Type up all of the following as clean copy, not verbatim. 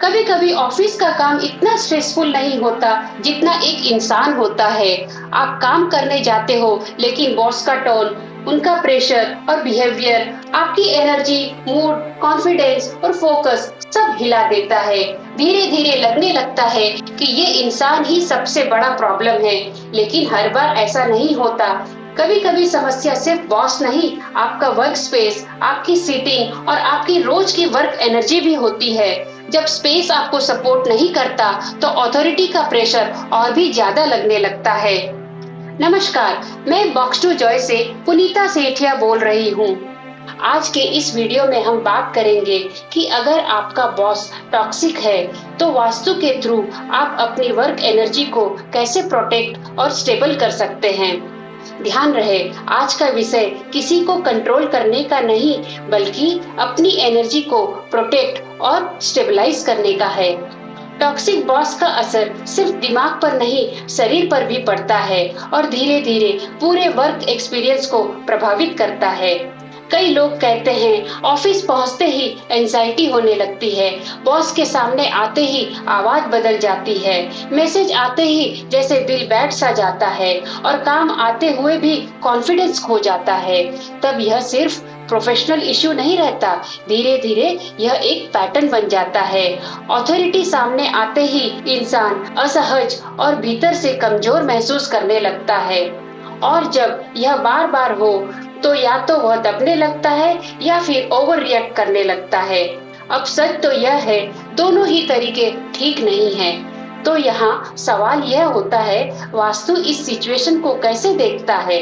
कभी कभी ऑफिस का काम इतना स्ट्रेसफुल नहीं होता जितना एक इंसान होता है। आप काम करने जाते हो लेकिन बॉस का टोन, उनका प्रेशर और बिहेवियर आपकी एनर्जी, मूड, कॉन्फिडेंस और फोकस सब हिला देता है। धीरे धीरे लगने लगता है कि ये इंसान ही सबसे बड़ा प्रॉब्लम है, लेकिन हर बार ऐसा नहीं होता। कभी कभी समस्या सिर्फ बॉस नहीं, आपका वर्क स्पेस, आपकी सीटिंग और आपकी रोज की वर्क एनर्जी भी होती है। जब स्पेस आपको सपोर्ट नहीं करता तो अथॉरिटी का प्रेशर और भी ज्यादा लगने लगता है। नमस्कार, मैं बॉक्स टू जॉय से पुनीता सेठिया बोल रही हूँ। आज के इस वीडियो में हम बात करेंगे कि अगर आपका बॉस टॉक्सिक है तो वास्तु के थ्रू आप अपनी वर्क एनर्जी को कैसे प्रोटेक्ट और स्टेबल कर सकते हैं। ध्यान रहे, आज का विषय किसी को कंट्रोल करने का नहीं, बल्कि अपनी एनर्जी को प्रोटेक्ट और स्टेबलाइज करने का है। टॉक्सिक बॉस का असर सिर्फ दिमाग पर नहीं, शरीर पर भी पड़ता है और धीरे धीरे पूरे वर्क एक्सपीरियंस को प्रभावित करता है। कई लोग कहते हैं ऑफिस पहुंचते ही एंजाइटी होने लगती है, बॉस के सामने आते ही आवाज बदल जाती है, मैसेज आते ही जैसे दिल बैठ सा जाता है और काम आते हुए भी कॉन्फिडेंस खो जाता है। तब यह सिर्फ प्रोफेशनल इश्यू नहीं रहता, धीरे धीरे यह एक पैटर्न बन जाता है। अथॉरिटी सामने आते ही इंसान असहज और भीतर से कमजोर महसूस करने लगता है, और जब यह बार बार हो तो या तो वह दबने लगता है या फिर ओवर रिएक्ट करने लगता है। अब सच तो यह है, दोनों ही तरीके ठीक नहीं हैं। तो यहाँ सवाल यह होता है, वास्तु इस सिचुएशन को कैसे देखता है।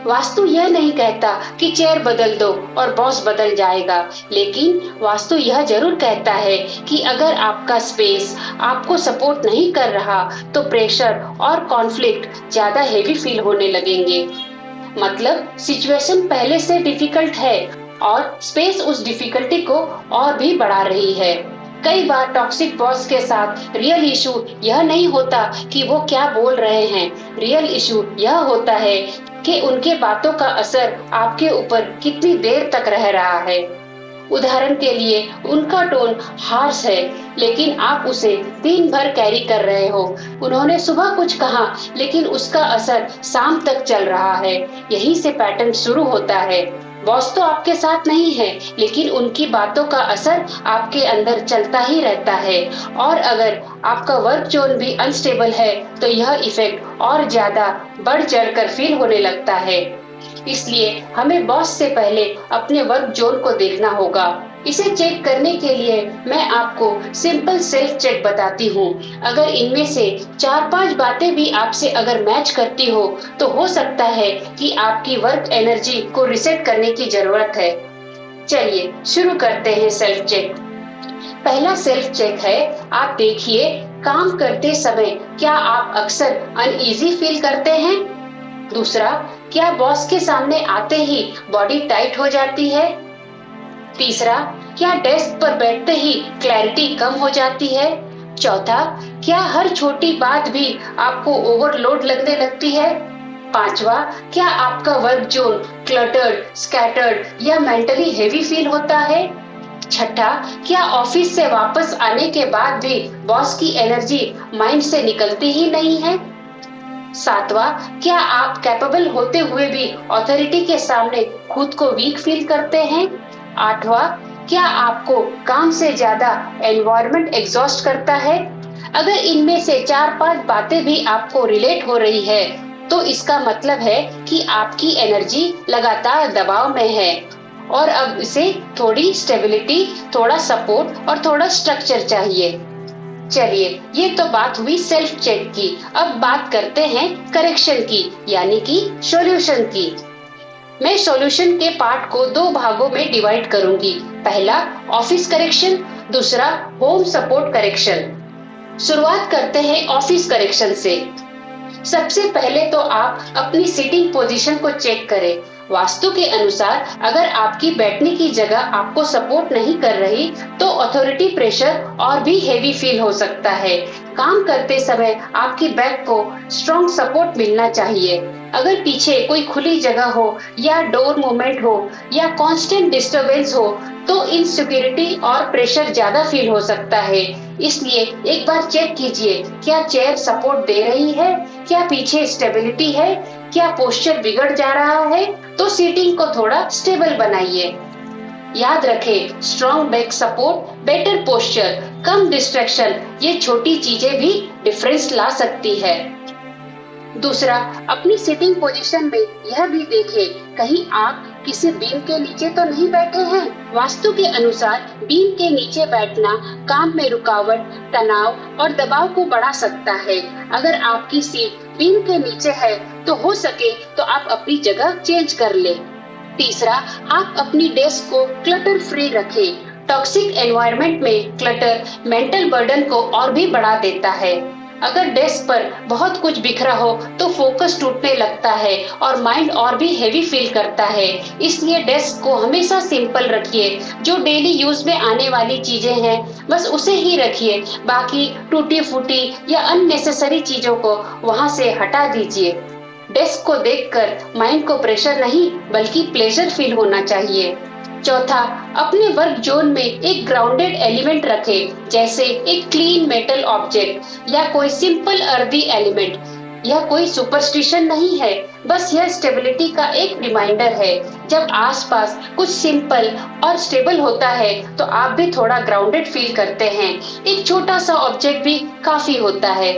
वास्तु यह नहीं कहता कि चेयर बदल दो और बॉस बदल जाएगा, लेकिन वास्तु यह जरूर कहता है कि अगर आपका स्पेस आपको सपोर्ट नहीं कर रहा तो प्रेशर और कॉन्फ्लिक्ट ज्यादा हेवी फील होने लगेंगे। मतलब सिचुएशन पहले से डिफिकल्ट है और स्पेस उस डिफिकल्टी को और भी बढ़ा रही है। कई बार टॉक्सिक बॉस के साथ रियल इशू यह नहीं होता कि वो क्या बोल रहे हैं, रियल इशू यह होता है कि उनके बातों का असर आपके ऊपर कितनी देर तक रह रहा है। उदाहरण के लिए, उनका टोन हार्श है लेकिन आप उसे दिन भर कैरी कर रहे हो। उन्होंने सुबह कुछ कहा लेकिन उसका असर शाम तक चल रहा है। यहीं से पैटर्न शुरू होता है। बॉस तो आपके साथ नहीं है, लेकिन उनकी बातों का असर आपके अंदर चलता ही रहता है। और अगर आपका वर्क जोन भी अनस्टेबल है तो यह इफेक्ट और ज्यादा बढ़ चढ़कर फील होने लगता है। इसलिए हमें बॉस से पहले अपने वर्क जोन को देखना होगा। इसे चेक करने के लिए मैं आपको सिंपल सेल्फ चेक बताती हूँ। अगर इनमें से 4-5 बातें भी आपसे अगर मैच करती हो तो सकता है कि आपकी वर्क एनर्जी को रिसेट करने की जरूरत है। चलिए शुरू करते हैं सेल्फ चेक। पहला सेल्फ चेक है, आप देखिए काम करते समय क्या आप अक्सर अनईजी फील करते हैं। दूसरा, क्या बॉस के सामने आते ही बॉडी टाइट हो जाती है। तीसरा, क्या डेस्क पर बैठते ही क्लैरिटी कम हो जाती है। चौथा, क्या हर छोटी बात भी आपको ओवरलोड लगने लगती है। पांचवा, क्या आपका वर्क जोन क्लटर्ड, स्कैटर्ड या मेंटली हेवी फील होता है। छठा, क्या ऑफिस से वापस आने के बाद भी बॉस की एनर्जी माइंड से निकलती ही नहीं है। सातवां, क्या आप कैपेबल होते हुए भी अथॉरिटी के सामने खुद को वीक फील करते हैं। आठवां, क्या आपको काम से ज्यादा एनवायरनमेंट एग्जॉस्ट करता है। अगर इनमें से 4-5 बातें भी आपको रिलेट हो रही है तो इसका मतलब है कि आपकी एनर्जी लगातार दबाव में है और अब इसे थोड़ी स्टेबिलिटी, थोड़ा सपोर्ट और थोड़ा स्ट्रक्चर चाहिए। चलिए, ये तो बात हुई सेल्फ चेक की। अब बात करते हैं करेक्शन की, यानी कि सॉल्यूशन की। मैं सॉल्यूशन के पार्ट को 2 भागों में डिवाइड करूंगी। पहला ऑफिस करेक्शन, दूसरा होम सपोर्ट करेक्शन। शुरुआत करते हैं ऑफिस करेक्शन से। सबसे पहले तो आप अपनी सीटिंग पोजीशन को चेक करें। वास्तु के अनुसार अगर आपकी बैठने की जगह आपको सपोर्ट नहीं कर रही तो अथॉरिटी प्रेशर और भी हेवी फील हो सकता है। काम करते समय आपकी बैक को स्ट्रॉन्ग सपोर्ट मिलना चाहिए। अगर पीछे कोई खुली जगह हो या डोर मूवमेंट हो या कांस्टेंट डिस्टरबेंस हो तो इनसिक्योरिटी और प्रेशर ज्यादा फील हो सकता है। इसलिए एक बार चेक कीजिए, क्या चेयर सपोर्ट दे रही है, क्या पीछे स्टेबिलिटी है, क्या पोस्चर बिगड़ जा रहा है। तो सीटिंग को थोड़ा स्टेबल बनाइए। याद रखें, strong back support, better posture, कम डिस्ट्रैक्शन, ये छोटी चीजें भी डिफरेंस ला सकती है। दूसरा, अपनी सिटिंग पोजीशन में यह भी देखें, कहीं आप किसी बीम के नीचे तो नहीं बैठे हैं। वास्तु के अनुसार बीम के नीचे बैठना काम में रुकावट, तनाव और दबाव को बढ़ा सकता है। अगर आपकी सीट बीम के नीचे है तो हो सके तो आप अपनी जगह चेंज कर ले। तीसरा, आप अपनी डेस्क को क्लटर फ्री रखें। टॉक्सिक एनवायरनमेंट में क्लटर मेंटल बर्डन को और भी बढ़ा देता है। अगर डेस्क पर बहुत कुछ बिखरा हो तो फोकस टूटने लगता है और माइंड और भी हेवी फील करता है। इसलिए डेस्क को हमेशा सिंपल रखिए। जो डेली यूज में आने वाली चीजें हैं बस उसे ही रखिए। बाकी टूटी फूटी या अननेसेसरी चीजों को वहां से हटा दीजिए। डेस्क को देखकर माइंड को प्रेशर नहीं बल्कि प्लेजर फील होना चाहिए। चौथा, अपने वर्क जोन में एक ग्राउंडेड एलिमेंट रखें, जैसे एक क्लीन मेटल ऑब्जेक्ट या कोई सिंपल अर्दी एलिमेंट। यह कोई सुपरस्टिशन नहीं है, बस यह स्टेबिलिटी का एक रिमाइंडर है। जब आसपास कुछ सिंपल और स्टेबल होता है तो आप भी थोड़ा ग्राउंडेड फील करते हैं। एक छोटा सा ऑब्जेक्ट भी काफी होता है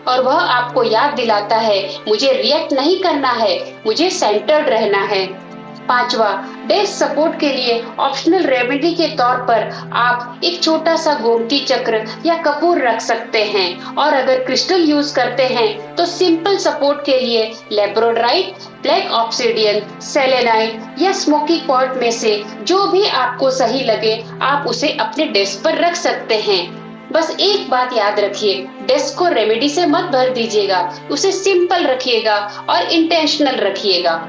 और वह आपको याद दिलाता है, मुझे रिएक्ट नहीं करना है, मुझे सेंटर्ड रहना है। पांचवा, डेस्क सपोर्ट के लिए ऑप्शनल रेमेडी के तौर पर आप एक छोटा सा गोमती चक्र या कपूर रख सकते हैं। और अगर क्रिस्टल यूज करते हैं तो सिंपल सपोर्ट के लिए लेब्रोडाइट, ब्लैक ऑब्सिडियन, सेलेनाइट या स्मोकी क्वार्ट्ज में से जो भी आपको सही लगे आप उसे अपने डेस्क पर रख सकते हैं। बस एक बात याद रखिए, डेस्क को रेमेडी से मत भर दीजिएगा, उसे सिंपल रखिएगा और इंटेंशनल रखिएगा।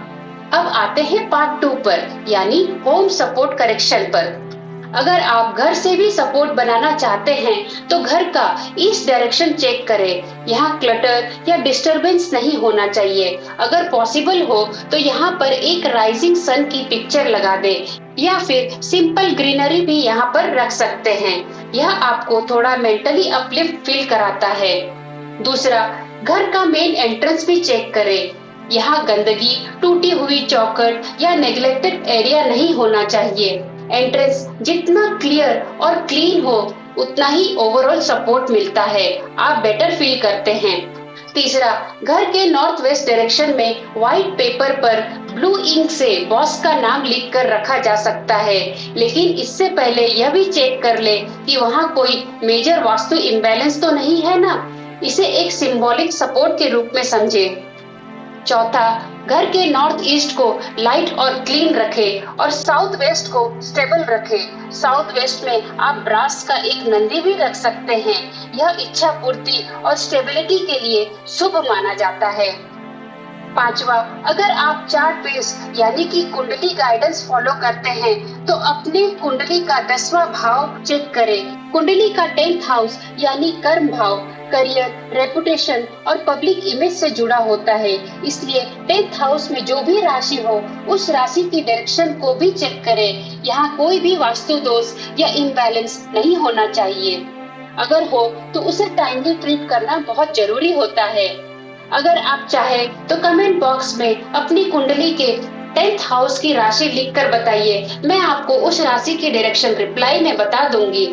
अब आते हैं पार्ट 2 पर, यानी होम सपोर्ट करेक्शन पर। अगर आप घर से भी सपोर्ट बनाना चाहते हैं तो घर का ईस्ट डायरेक्शन चेक करें। यहाँ क्लटर या डिस्टरबेंस नहीं होना चाहिए। अगर पॉसिबल हो तो यहाँ पर एक राइजिंग सन की पिक्चर लगा दें या फिर सिंपल ग्रीनरी भी यहाँ पर रख सकते हैं। यह आपको थोड़ा मेंटली अपलिफ्ट फील कराता है। दूसरा, घर का मेन एंट्रेंस भी चेक करें। यहाँ गंदगी, टूटी हुई चौखट या नेग्लेक्टेड एरिया नहीं होना चाहिए। एंट्रेंस जितना क्लियर और क्लीन हो उतना ही ओवरऑल सपोर्ट मिलता है, आप बेटर फील करते हैं। तीसरा, घर के नॉर्थ वेस्ट डायरेक्शन में व्हाइट पेपर पर ब्लू इंक से बॉस का नाम लिख कर रखा जा सकता है, लेकिन इससे पहले यह भी चेक कर ले कि वहाँ कोई मेजर वास्तु इम्बैलेंस तो नहीं है ना। इसे एक सिंबॉलिक सपोर्ट के रूप में समझे। चौथा, घर के नॉर्थ ईस्ट को लाइट और क्लीन रखें और साउथ वेस्ट को स्टेबल रखें। साउथ वेस्ट में आप ब्रास का एक नंदी भी रख सकते हैं। यह इच्छा पूर्ति और स्टेबिलिटी के लिए शुभ माना जाता है। पांचवा, अगर आप चार्ट बेस्ड यानी कि कुंडली गाइडेंस फॉलो करते हैं तो अपने कुंडली का 10वां भाव चेक करें। कुंडली का 10th हाउस यानी कर्म भाव करियर, रेपुटेशन और पब्लिक इमेज से जुड़ा होता है। इसलिए 10th हाउस में जो भी राशि हो उस राशि की डायरेक्शन को भी चेक करें। यहाँ कोई भी वास्तु दोष या इम्बैलेंस नहीं होना चाहिए। अगर हो तो उसे टाइमली ट्रीट करना बहुत जरूरी होता है। अगर आप चाहे तो कमेंट बॉक्स में अपनी कुंडली के 10th हाउस की राशि लिखकर बताइए, मैं आपको उस राशि की डायरेक्शन रिप्लाई में बता दूंगी।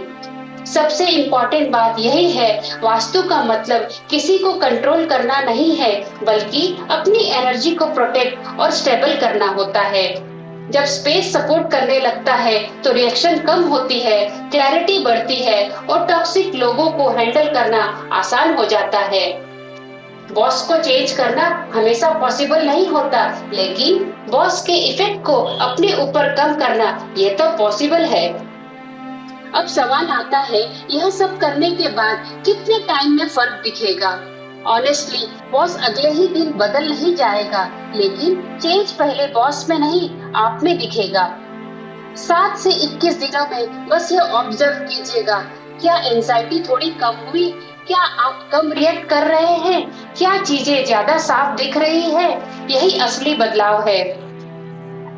सबसे इम्पोर्टेंट बात यही है, वास्तु का मतलब किसी को कंट्रोल करना नहीं है बल्कि अपनी एनर्जी को प्रोटेक्ट और स्टेबल करना होता है। जब स्पेस सपोर्ट करने लगता है तो रिएक्शन कम होती है, क्लैरिटी बढ़ती है और टॉक्सिक लोगों को हैंडल करना आसान हो जाता है। बॉस को चेंज करना हमेशा पॉसिबल नहीं होता, लेकिन बॉस के इफेक्ट को अपने ऊपर कम करना ये तो पॉसिबल है। अब सवाल आता है, यह सब करने के बाद कितने टाइम में फर्क दिखेगा? ऑनेस्टली, बॉस अगले ही दिन बदल नहीं जाएगा, लेकिन चेंज पहले बॉस में नहीं आप में दिखेगा। 7 से 21 दिनों में बस यह ऑब्जर्व कीजिएगा, क्या एंजाइटी थोड़ी कम हुई? क्या आप कम रिएक्ट कर रहे हैं? क्या चीजें ज्यादा साफ दिख रही है? यही असली बदलाव है।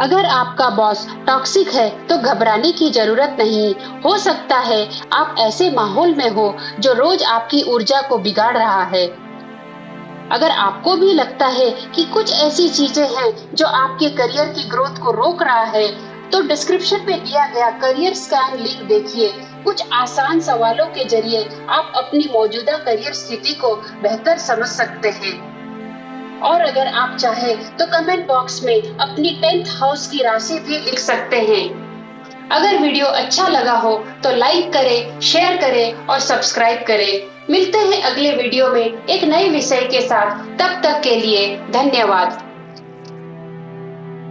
अगर आपका बॉस टॉक्सिक है तो घबराने की जरूरत नहीं। हो सकता है आप ऐसे माहौल में हो जो रोज आपकी ऊर्जा को बिगाड़ रहा है। अगर आपको भी लगता है कि कुछ ऐसी चीजें हैं जो आपके करियर की ग्रोथ को रोक रहा है, तो डिस्क्रिप्शन में दिया गया करियर स्कैन लिंक देखिए। कुछ आसान सवालों के जरिए आप अपनी मौजूदा करियर स्थिति को बेहतर समझ सकते हैं। और अगर आप चाहें तो कमेंट बॉक्स में अपनी 10th हाउस की राशि भी लिख सकते हैं। अगर वीडियो अच्छा लगा हो तो लाइक करें, शेयर करें और सब्सक्राइब करें। मिलते हैं अगले वीडियो में एक नए विषय के साथ। तब तक के लिए धन्यवाद।